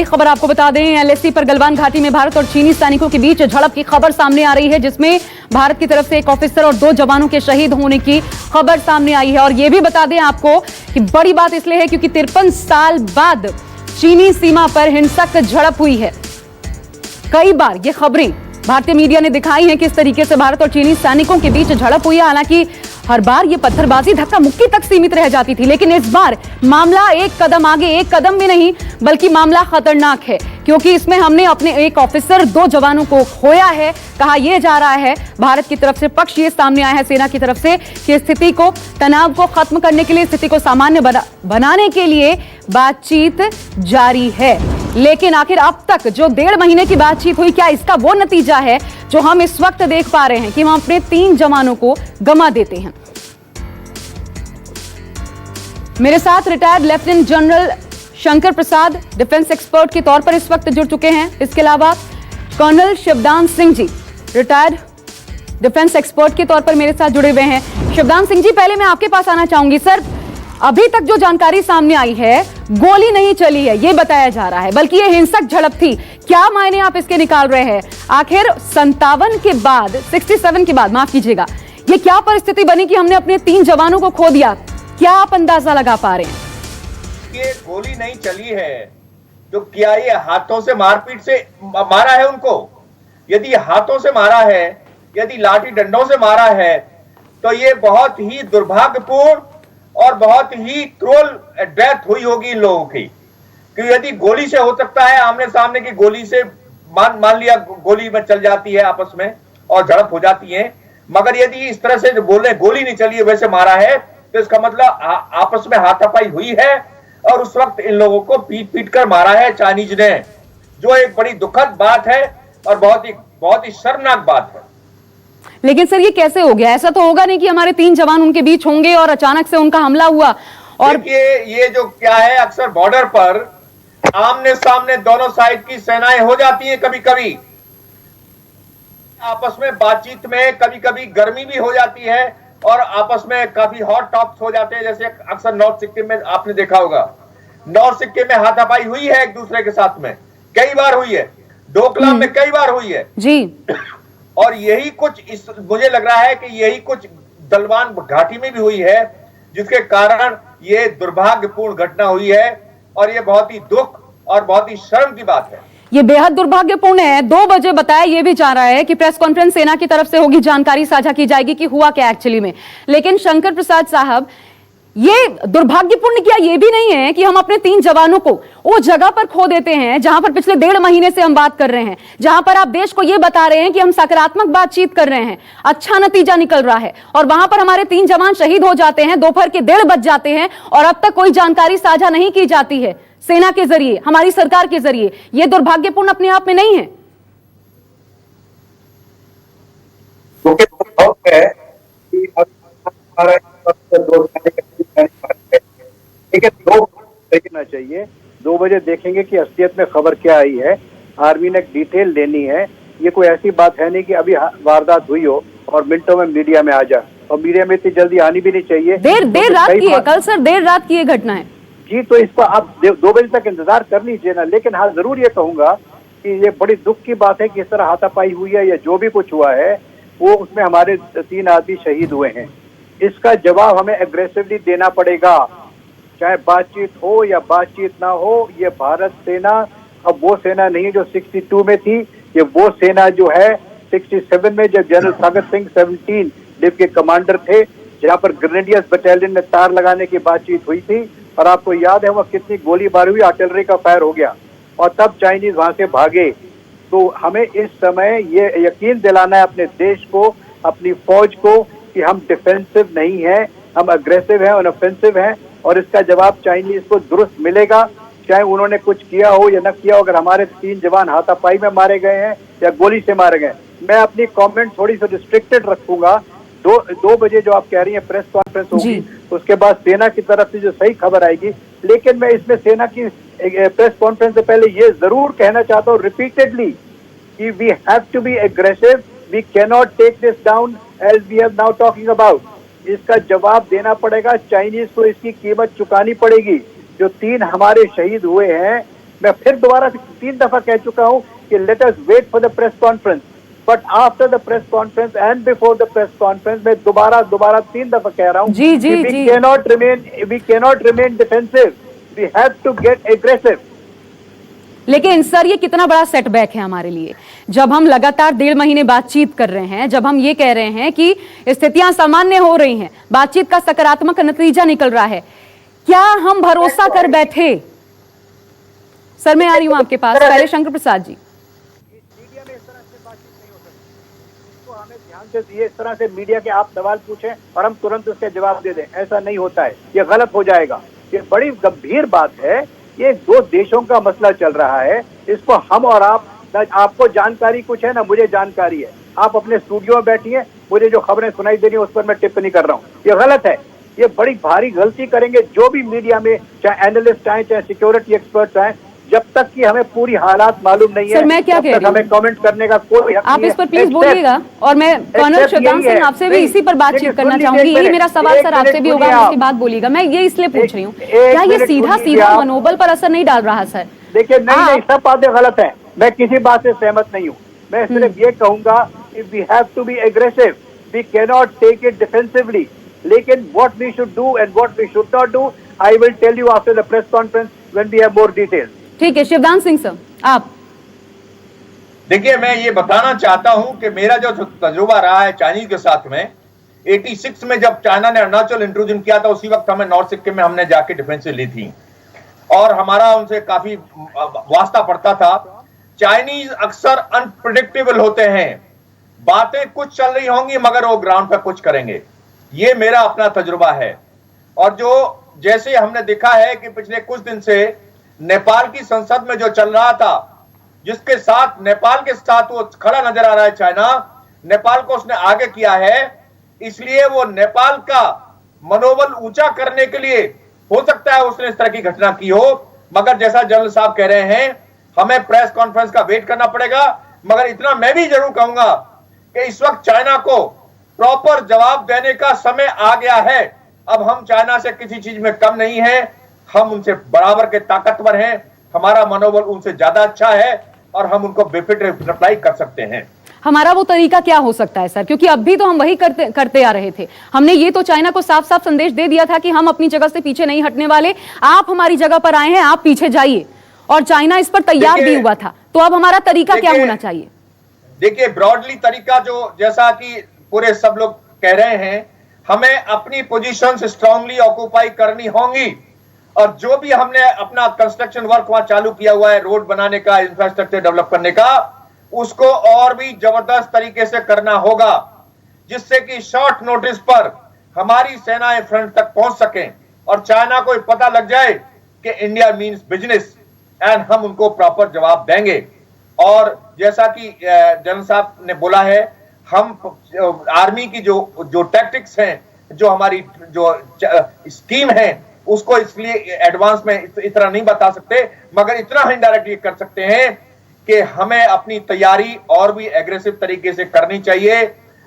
बड़ी खबर आपको बता दें, एलएसी पर गलवान घाटी में भारत और चीनी सैनिकों के बीच झड़प की खबर सामने आ रही है, जिसमें भारत की तरफ से एक ऑफिसर और 2 जवानों के शहीद होने की खबर सामने आई है। और यह भी बता दें आपको कि बड़ी बात इसलिए है क्योंकि 53 साल बाद चीनी सीमा पर हिंसक झड़प हुई है। कई बार ये खबरें भारतीय मीडिया ने दिखाई हैं कि इस तरीके से भारत और चीनी सैनिकों के बीच झड़प हुई है। हालांकि हर बार ये पत्थरबाजी धक्का मुक्की तक सीमित रह जाती थी, लेकिन इस बार मामला एक कदम आगे, एक कदम भी नहीं बल्कि मामला खतरनाक है, क्योंकि इसमें हमने अपने एक ऑफिसर 2 जवानों को खोया है। कहा यह जा रहा है, भारत की तरफ से पक्ष ये सामने आया है सेना की तरफ से कि स्थिति को, तनाव को खत्म करने के लिए, स्थिति को सामान्य बनाने के लिए बातचीत जारी है। लेकिन आखिर अब तक जो 1.5 महीने की बातचीत हुई, क्या इसका वो नतीजा है जो हम इस वक्त देख पा रहे हैं कि हम अपने 3 जवानों को गंवा देते हैं। मेरे साथ retired lieutenant general Shankar Prasad defence expert के तौर पर इस वक्त जुड़ चुके हैं। इसके अलावा colonel Shivdan Singh ji retired defence expert के तौर पर मेरे साथ जुड़े हुए हैं। शिवदान सिंह जी, पहले मैं आपके पास आना चाहूंगी। सर, अभी तक जो जानकारी सामने आई है, गोली नहीं चली है ये बताया जा रहा है, बल्कि ये हिंसक झड़प थी। क्या मायने आप इसके निकाल रहे हैं? आखिर 57 के बाद, 67 के बाद, माफ कीजिएगा, ये क्या परिस्थिति बनी कि हमने अपने 3 जवानों को खो दिया? क्या आप अंदाजा लगा पा रहे हैं? ये गोली नहीं चली है, जो किया ये हाथों से मारपीट से मारा है उनको। यदि हाथों से मारा है, यदि लाठी डंडों से मारा है, तो ये बहुत ही दुर्भाग्यपूर्ण और बहुत ही क्रूअल डेथ हुई होगी इन लोगों की। क्योंकि यदि गोली से हो सकता है, आमने सामने की गोली से मान लिया गोली में चल जाती है आपस में और झड़प हो जाती है, मगर यदि इस तरह से जो बोल रहे गोली नहीं चली है वैसे मारा है, तो इसका मतलब आपस में हाथापाई हुई है और उस वक्त इन लोगों को पीट कर मारा है चाइनीज ने, जो एक बड़ी दुखद बात है और बहुत ही शर्मनाक बात है। लेकिन सर, ये कैसे हो गया? ऐसा तो होगा नहीं कि हमारे 3 जवान उनके बीच होंगे और अचानक से उनका हमला हुआ। और ये जो क्या है, अक्सर बॉर्डर पर आमने सामने दोनों साइड की सेनाएं हो जाती हैं, कभी कभी आपस में बातचीत में कभी कभी गर्मी भी हो जाती है और आपस में काफी हॉट टॉक्स हो जाते हैं। जैसे अक्सर नॉर्थ सिक्किम में आपने देखा होगा, नॉर्थ सिक्किम में हाथापाई हुई है एक दूसरे के साथ में, कई बार हुई है, डोकलाम में कई बार हुई है जी। और यही कुछ मुझे लग रहा है कि यही कुछ गलवान घाटी में भी हुई है, जिसके कारण ये दुर्भाग्यपूर्ण घटना हुई है और ये बहुत ही दुख और बहुत ही शर्म की बात है। ये बेहद दुर्भाग्यपूर्ण है। 2 बजे बताया ये भी जा रहा है कि प्रेस कॉन्फ्रेंस सेना की तरफ से होगी, जानकारी साझा की जाएगी कि हुआ क्या एक्चुअली में। लेकिन शंकर प्रसाद साहब, ये दुर्भाग्यपूर्ण क्या ये भी नहीं है कि हम अपने 3 जवानों को वो जगह पर खो देते हैं जहां पर पिछले 1.5 महीने से हम बात कर रहे हैं, जहां पर आप देश को ये बता रहे हैं कि हम सकारात्मक बातचीत कर रहे हैं, अच्छा नतीजा निकल रहा है, और वहां पर हमारे 3 जवान शहीद हो जाते हैं, दोपहर के 1:30 बज जाते हैं और अब तक कोई जानकारी साझा नहीं की जाती है सेना के जरिए, हमारी सरकार के जरिए। यह दुर्भाग्यपूर्ण अपने आप में नहीं है? देखना चाहिए। 2 बजे देखेंगे कि असलियत में खबर क्या आई है। आर्मी ने डिटेल लेनी है। ये कोई ऐसी बात है नहीं कि अभी वारदात हुई हो और मिनटों में मीडिया में आ जाए, और मीडिया में इतनी जल्दी आनी भी नहीं चाहिए। देर रात की है, कल सर देर रात की ये घटना है जी, तो इसको आप 2 बजे तक इंतजार कर लीजिए ना। लेकिन हाँ, जरूर ये कहूंगा कि ये बड़ी दुख की बात है कि इस तरह हाथापाई हुई है या जो भी कुछ हुआ है, वो उसमें हमारे 3 आदमी शहीद हुए हैं। इसका जवाब हमें एग्रेसिवली देना पड़ेगा, चाहे बातचीत हो या बातचीत ना हो। ये भारत सेना अब वो सेना नहीं है जो 62 में थी। ये वो सेना जो है 67 में, जब जनरल सागर सिंह 17 डिव के कमांडर थे, जहाँ पर ग्रेनेडियर्स बटालियन में तार लगाने की बातचीत हुई थी, और आपको याद है वह कितनी गोलीबारी हुई, आर्टिलरी का फायर हो गया और तब चाइनीज वहां से भागे। तो हमें इस समय ये यकीन दिलाना है अपने देश को, अपनी फौज को, कि हम डिफेंसिव नहीं हैं, हम अग्रेसिव हैं और ऑफेंसिव हैं, और इसका जवाब चाइनीज को दुरुस्त मिलेगा, चाहे उन्होंने कुछ किया हो या न किया हो। अगर हमारे 3 जवान हाथापाई में मारे गए हैं या गोली से मारे गए, मैं अपनी कमेंट थोड़ी सी रिस्ट्रिक्टेड रखूंगा। 2 बजे जो आप कह रही हैं प्रेस कॉन्फ्रेंस होगी, उसके बाद सेना की तरफ से जो सही खबर आएगी। लेकिन मैं इसमें सेना की प्रेस कॉन्फ्रेंस से पहले ये जरूर कहना चाहता हूँ रिपीटेडली कि we have to be aggressive, we can not take this down as we have now talking about. इसका जवाब देना पड़ेगा, चाइनीज को इसकी कीमत चुकानी पड़ेगी। जो 3 हमारे शहीद हुए हैं, मैं फिर दोबारा 3 दफा कह चुका हूं कि let us wait for the press conference, but after the press conference and before the press conference मैं दोबारा 3 दफा कह रहा हूं जी, जी, कि जी। We cannot remain defensive, we have to get aggressive. लेकिन सर ये कितना बड़ा सेटबैक है हमारे लिए, जब हम लगातार 1.5 महीने बातचीत कर रहे हैं, जब हम ये कह रहे हैं कि स्थितियां सामान्य हो रही हैं, बातचीत का सकारात्मक नतीजा निकल रहा है, क्या हम भरोसा कर बैठे? सर मैं आ रही हूं आपके पास, पहले शंकर प्रसाद जी। मीडिया में इस तरह से बातचीत नहीं हो सकती, इसको हमें ध्यान से दिए। इस तरह से मीडिया के आप सवाल पूछें और हम तुरंत उसके जवाब दे दें, ऐसा नहीं होता है, ये गलत हो जाएगा। ये बड़ी गंभीर बात है, ये 2 देशों का मसला चल रहा है, इसको हम और आप, ना आपको जानकारी कुछ है ना मुझे जानकारी है, आप अपने स्टूडियो में बैठिए, मुझे जो खबरें सुनाई दे रही है उस पर मैं टिप्पणी कर रहा हूँ, ये गलत है। ये बड़ी भारी गलती करेंगे जो भी मीडिया में, चाहे एनालिस्ट आए चाहे सिक्योरिटी एक्सपर्ट आए, जब तक कि हमें पूरी हालात मालूम नहीं है सर, मैं क्या तब कह तक रही हूं? हमें कमेंट करने का कोई हक आप नहीं इस पर है। प्लीज बोलिएगा और मैं कर्नल शतान सिंह आपसे भी इसी पर बातचीत करना चाहूंगी। यही मेरा सवाल सर आपसे भी होगा, उसके बाद बोलिएगा। मैं ये इसलिए पूछ रही हूँ, क्या ये सीधा मनोबल पर असर नहीं डाल रहा सर? देखिए नहीं, सब बातें गलत हैं, मैं किसी बात से सहमत नहीं हूँ। मैं सिर्फ ये कहूंगा कि we have to be aggressive, we can not take it defensively, लेकिन what we should do and what we should not do I will tell you after the press conference when we have more details. ठीक है, Shivdan Singh sir आप। देखिए, मैं ये बताना चाहता हूं कि मेरा जो तजुर्बा रहा है चाइनीज के साथ में, 86 में जब चाइना ने अरुणाचल इंट्रूजन किया था, उसी वक्त हमें नॉर्थ सिक्किम में हमने जाके डिफेंसिव ली थी और हमारा उनसे काफी वास्ता पड़ता था। चाइनीज अक्सर अनप्रिडिक्टेबल होते हैं, बातें कुछ चल रही होंगी मगर वो ग्राउंड पर कुछ करेंगे, ये मेरा अपना तजुर्बा है। और जो जैसे हमने देखा है कि पिछले कुछ दिन से नेपाल की संसद में जो चल रहा था, जिसके साथ नेपाल के साथ वो खड़ा नजर आ रहा है चाइना, नेपाल को उसने आगे किया है, इसलिए वो नेपाल का मनोबल ऊंचा करने के लिए हो सकता है उसने इस तरह की घटना की हो, मगर जैसा जनरल साहब कह रहे हैं हमें प्रेस कॉन्फ्रेंस का वेट करना पड़ेगा। मगर इतना मैं भी जरूर कहूंगा कि इस वक्त चाइना को प्रॉपर जवाब देने का समय आ गया है। अब हम चाइना से किसी चीज में कम नहीं है, हम उनसे बराबर के ताकतवर हैं, हमारा मनोबल उनसे ज्यादा अच्छा है और हम उनको बेफिक्र रिप्लाई कर सकते हैं। हमारा वो तरीका क्या हो सकता है सर? क्योंकि अभी तो हम वही करते आ रहे थे। हमने ये तो चाइना को साफ साफ संदेश दे दिया था कि हम अपनी जगह से पीछे नहीं हटने वाले, आप हमारी जगह पर आए हैं, आप पीछे जाइए, और चाइना इस पर तैयार भी हुआ था। तो अब हमारा तरीका क्या होना चाहिए? देखिए, ब्रॉडली तरीका जो, जैसा कि पूरे सब लोग कह रहे हैं, हमें अपनी पोजीशंस स्ट्रांगली ऑक्यूपाई करनी होंगी और जो भी हमने अपना कंस्ट्रक्शन वर्क वहां चालू किया हुआ है, रोड बनाने का, इंफ्रास्ट्रक्चर डेवलप करने का, उसको और भी जबरदस्त तरीके से करना होगा, जिससे कि शॉर्ट नोटिस पर हमारी सेनाएं फ्रंट तक पहुंच सकें और चाइना को पता लग जाए कि इंडिया मीन्स बिजनेस एंड हम उनको प्रॉपर जवाब देंगे। और जैसा कि जनरल साहब ने बोला है, हम आर्मी की जो टैक्टिक्स हैं, जो हमारी जो स्कीम है, उसको इसलिए एडवांस में इतना नहीं बता सकते, मगर इतना इनडायरेक्टली कर सकते हैं कि हमें अपनी तैयारी और भी एग्रेसिव तरीके से करनी चाहिए,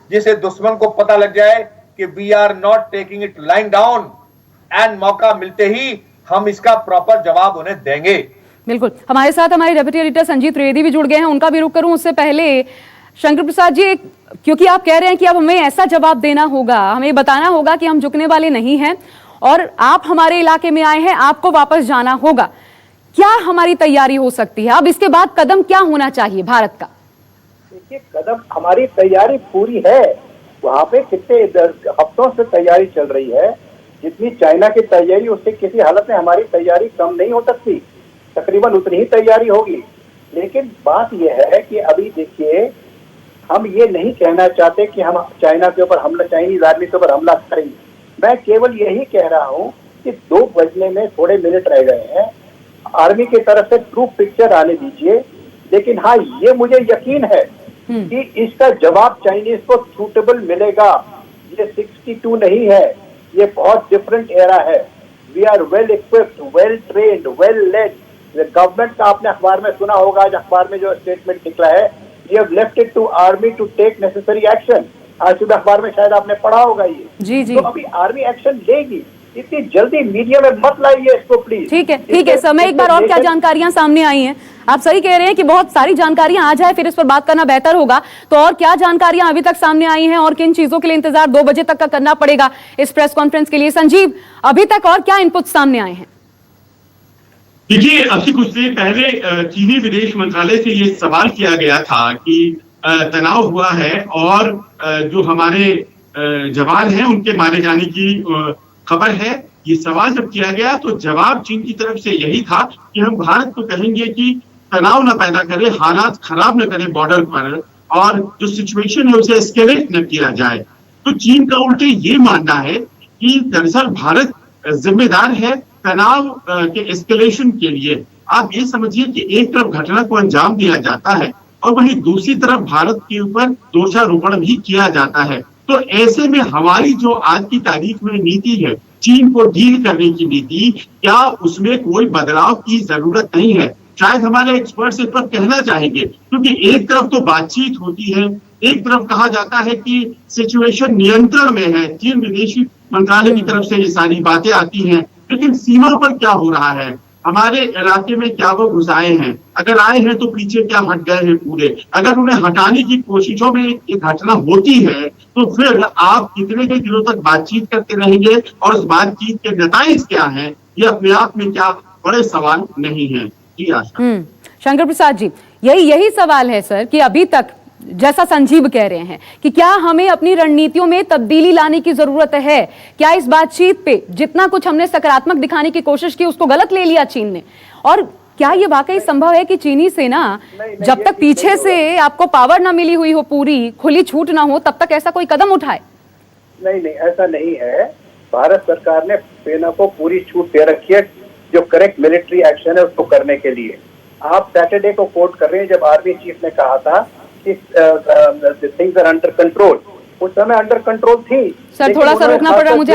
जिससे दुश्मन को पता लग जाए कि we are not taking it lying down, and मौका मिलते ही हम इसका प्रॉपर जवाब उन्हें देंगे। बिल्कुल। हमारे साथ हमारे डेप्यूटी एडिटर संजीत त्रिवेदी भी जुड़ गए हैं, उनका भी रुख करूं उससे पहले शंकर प्रसाद जी, क्योंकि आप कह रहे हैं कि अब हमें ऐसा जवाब देना होगा, हमें बताना होगा कि हम झुकने वाले नहीं हैं और आप हमारे इलाके में आए हैं, आपको वापस जाना होगा। क्या हमारी तैयारी हो सकती है? अब इसके बाद कदम क्या होना चाहिए भारत का? देखिए, कदम हमारी तैयारी पूरी है, वहां पे कितने हफ्तों से तैयारी चल रही है, जितनी चाइना की तैयारी उससे किसी हालत में हमारी तैयारी कम नहीं हो सकती, तकरीबन उतनी ही तैयारी होगी। लेकिन बात यह है कि अभी देखिए, हम ये नहीं कहना चाहते कि हम चाइना के ऊपर हमला, चाइनीज आर्मी के ऊपर हमला करेंगे। मैं केवल यही कह रहा हूं कि 2 बजने में थोड़े मिनट रह गए हैं, आर्मी की तरफ से ट्रू पिक्चर आने दीजिए। लेकिन हाँ, ये मुझे यकीन है कि इसका जवाब चाइनीज को सूटेबल मिलेगा। ये 62 नहीं है, ये बहुत डिफरेंट एरा है। We are well equipped, well trained, well led. Government का आपने अखबार में सुना होगा, आज अखबार में जो स्टेटमेंट निकला है, we have left it to army to take necessary action. आज सुबह अखबार में शायद आपने पढ़ा होगा ये। जी जी। तो अभी आर्मी एक्शन लेगी, इतनी जल्दी मीडिया में मत लाइए इसको प्लीज। ठीक है समय एक बार और क्या जानकारियां सामने आई हैं? आप सही कह रहे हैं कि बहुत सारी जानकारियां आ जाए फिर इस पर बात करना बेहतर होगा। तो और क्या जानकारियां अभी तक सामने आई हैं और किन चीजों के लिए इंतजार 2 बजे तक का करना पड़ेगा इस प्रेस कॉन्फ्रेंस के लिए? संजीव, अभी तक और क्या इनपुट सामने आए हैं? देखिए, अभी कुछ देर पहले चीनी विदेश मंत्रालय से ये सवाल किया गया था कि तनाव हुआ है और जो हमारे जवान हैं उनके मारे जाने की खबर है। ये सवाल जब किया गया तो जवाब चीन की तरफ से यही था कि हम भारत को कहेंगे कि तनाव न पैदा करे, हालात खराब न करे बॉर्डर पर, और जो सिचुएशन है उसे एस्केलेट न किया जाए। तो चीन का उल्टे ये मानना है कि दरअसल भारत जिम्मेदार है तनाव के एस्केलेशन के लिए। आप ये समझिए कि एक तरफ घटना को अंजाम दिया जाता है और वहीं दूसरी तरफ भारत के ऊपर दोषारोपण भी किया जाता है। तो ऐसे में हमारी जो आज की तारीख में नीति है, चीन को डील करने की नीति, क्या उसमें कोई बदलाव की जरूरत नहीं है? शायद हमारे एक्सपर्ट्स इस पर कहना चाहेंगे, क्योंकि एक तरफ तो बातचीत होती है, एक तरफ कहा जाता है कि सिचुएशन नियंत्रण में है, चीन विदेशी मंत्रालय की तरफ से ये सारी बातें आती हैं, लेकिन सीमा पर क्या हो रहा है, हमारे इलाके में क्या वो घुस आए हैं, अगर आए हैं तो पीछे क्या हट गए हैं पूरे, अगर उन्हें हटाने की कोशिशों में एक घटना होती है तो फिर आप कितने के दिनों तक बातचीत करते रहेंगे और उस बातचीत के नतीजे क्या हैं, ये अपने आप में क्या बड़े सवाल नहीं है। जी आशा। शंकर प्रसाद जी, यही सवाल है सर कि अभी तक जैसा संजीव कह रहे हैं कि क्या हमें अपनी रणनीतियों में तब्दीली लाने की जरूरत है? क्या इस बातचीत पे जितना कुछ हमने सकारात्मक दिखाने की कोशिश की उसको गलत ले लिया चीन ने? और क्या ये वाकई संभव है कि चीनी सेना जब तक पीछे से आपको पावर ना मिली हुई हो, पूरी खुली छूट ना हो, तब तक ऐसा कोई कदम उठाए? नहीं, ऐसा नहीं है। भारत सरकार ने सेना को पूरी छूट दे रखी है जो करेक्ट मिलिट्री एक्शन है उसको करने के लिए। आप सैटरडे को कोट कर रहे हैं जब आर्मी चीफ ने कहा था कि थिंग्स आर अंडर कंट्रोल। उस समय अंडर कंट्रोल थी। सर थोड़ा सा रोकना पड़ रहा है मुझे